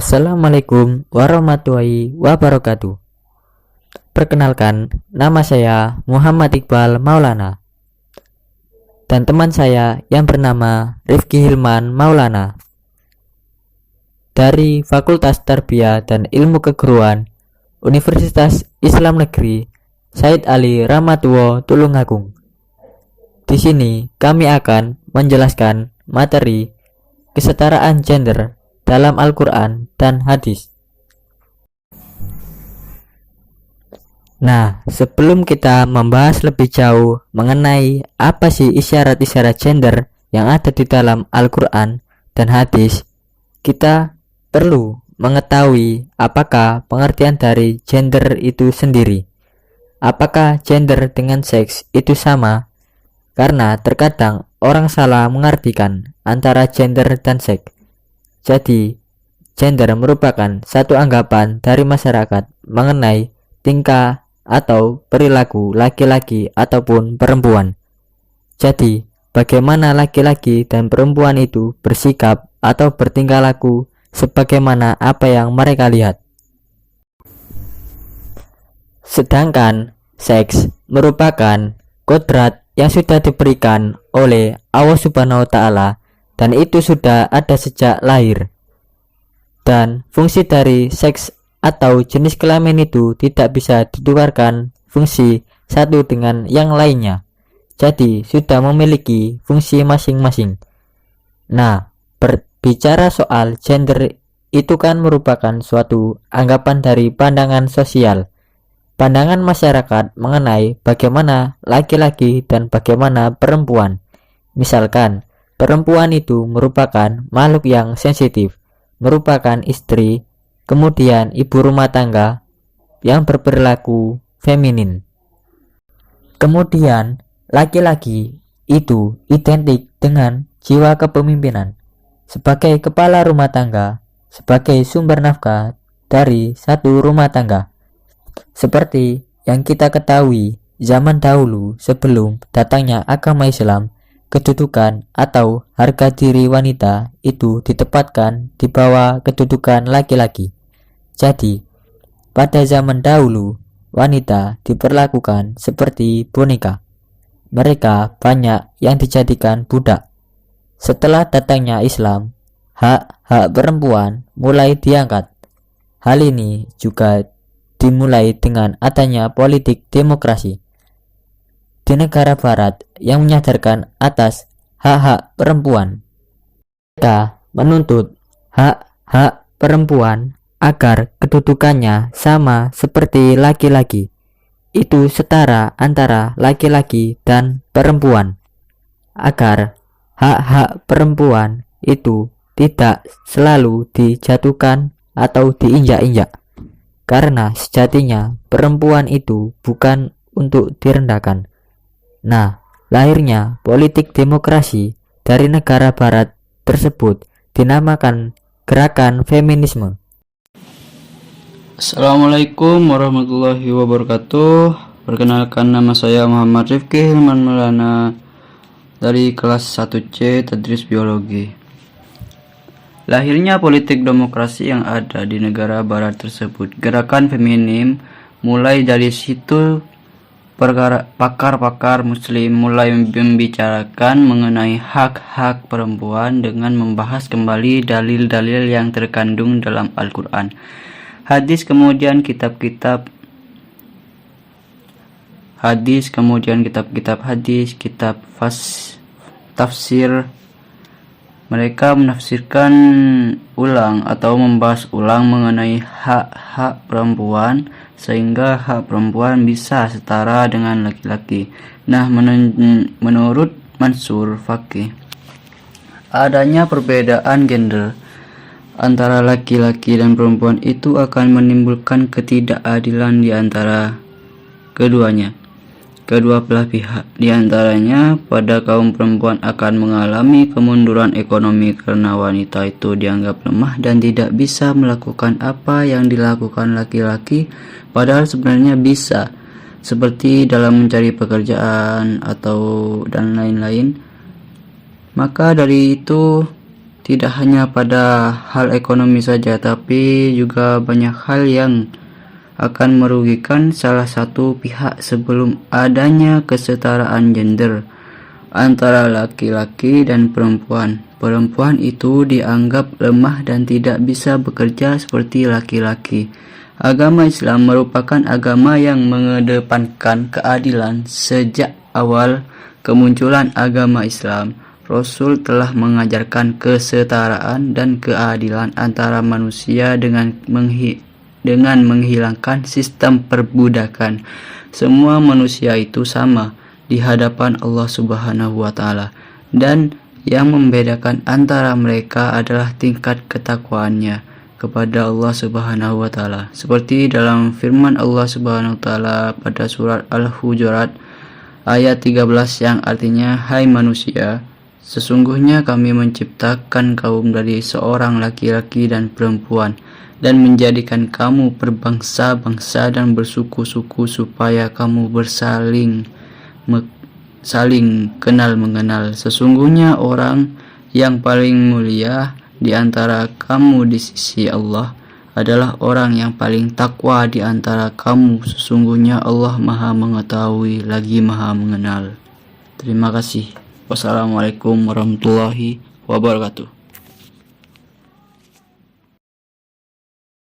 Assalamualaikum warahmatullahi wabarakatuh. Perkenalkan, nama saya Muhammad Iqbal Maulana dan teman saya yang bernama Rifki Hilman Maulana dari Fakultas Tarbiyah dan Ilmu Keguruan Universitas Islam Negeri Said Ali Rahmatullah Tulungagung. Di sini kami akan menjelaskan materi kesetaraan gender dalam Al-Quran dan hadis. Nah, sebelum kita membahas lebih jauh mengenai apa sih isyarat-isyarat gender yang ada di dalam Al-Quran dan hadis, kita perlu mengetahui apakah pengertian dari gender itu sendiri. Apakah gender dengan seks itu sama? Karena terkadang orang salah mengartikan antara gender dan seks. Jadi, gender merupakan satu anggapan dari masyarakat mengenai tingkah atau perilaku laki-laki ataupun perempuan. Jadi, bagaimana laki-laki dan perempuan itu bersikap atau bertingkah laku sebagaimana apa yang mereka lihat. Sedangkan seks merupakan kodrat yang sudah diberikan oleh Allah Subhanahu wa Ta'ala, dan itu sudah ada sejak lahir. Dan fungsi dari seks atau jenis kelamin itu tidak bisa ditukarkan fungsi satu dengan yang lainnya. Jadi sudah memiliki fungsi masing-masing. Nah, berbicara soal gender itu kan merupakan suatu anggapan dari pandangan sosial, pandangan masyarakat mengenai bagaimana laki-laki dan bagaimana perempuan. Misalkan perempuan itu merupakan makhluk yang sensitif, merupakan istri, kemudian ibu rumah tangga yang berperilaku feminin. Kemudian laki-laki itu identik dengan jiwa kepemimpinan sebagai kepala rumah tangga, sebagai sumber nafkah dari satu rumah tangga. Seperti yang kita ketahui zaman dahulu sebelum datangnya agama Islam, kedudukan atau harga diri wanita itu ditempatkan di bawah kedudukan laki-laki. Jadi, pada zaman dahulu, wanita diperlakukan seperti boneka. Mereka banyak yang dijadikan budak. Setelah datangnya Islam, hak-hak perempuan mulai diangkat. Hal ini juga dimulai dengan adanya politik demokrasi di negara barat yang menyadarkan atas hak-hak perempuan. Mereka menuntut hak-hak perempuan agar kedudukannya sama seperti laki-laki. Itu setara antara laki-laki dan perempuan. Agar hak-hak perempuan itu tidak selalu dijatuhkan atau diinjak-injak. Karena sejatinya perempuan itu bukan untuk direndahkan. Nah, lahirnya politik demokrasi dari negara barat tersebut dinamakan gerakan feminisme. Assalamualaikum warahmatullahi wabarakatuh. Perkenalkan, nama saya Muhammad Rifki Hilman Maulana dari kelas 1C Tadris Biologi. Lahirnya politik demokrasi yang ada di negara barat tersebut, gerakan feminim, mulai dari situ pakar-pakar muslim mulai membicarakan mengenai hak-hak perempuan dengan membahas kembali dalil-dalil yang terkandung dalam Al-Quran, hadis, kemudian kitab-kitab hadis, kitab tafsir. Mereka menafsirkan ulang atau membahas ulang mengenai hak-hak perempuan sehingga hak perempuan bisa setara dengan laki-laki. Nah, menurut Mansur Faqih, adanya perbedaan gender antara laki-laki dan perempuan itu akan menimbulkan ketidakadilan di antara kedua belah pihak. Di antaranya, pada kaum perempuan akan mengalami kemunduran ekonomi karena wanita itu dianggap lemah dan tidak bisa melakukan apa yang dilakukan laki-laki, padahal sebenarnya bisa, seperti dalam mencari pekerjaan atau dan lain-lain. Maka dari itu Tidak hanya pada hal ekonomi saja, tapi juga banyak hal yang akan merugikan salah satu pihak sebelum adanya kesetaraan gender antara laki-laki dan perempuan. Perempuan itu dianggap lemah dan tidak bisa bekerja seperti laki-laki. Agama Islam merupakan agama yang mengedepankan keadilan. Sejak awal kemunculan agama Islam, Rasul telah mengajarkan kesetaraan dan keadilan antara manusia dengan menghilangkan sistem perbudakan. Semua manusia itu sama di hadapan Allah Subhanahu wa taala, dan yang membedakan antara mereka adalah tingkat ketakwaannya kepada Allah Subhanahu wa taala. Seperti dalam firman Allah Subhanahu wa taala pada surat Al-Hujurat ayat 13 yang artinya, "Hai manusia, sesungguhnya kami menciptakan kaum dari seorang laki-laki dan perempuan dan menjadikan kamu berbangsa-bangsa dan bersuku-suku supaya kamu saling kenal mengenal. Sesungguhnya orang yang paling mulia di antara kamu di sisi Allah adalah orang yang paling takwa di antara kamu. Sesungguhnya Allah Maha Mengetahui lagi Maha Mengenal." Terima kasih. Wassalamualaikum warahmatullahi wabarakatuh.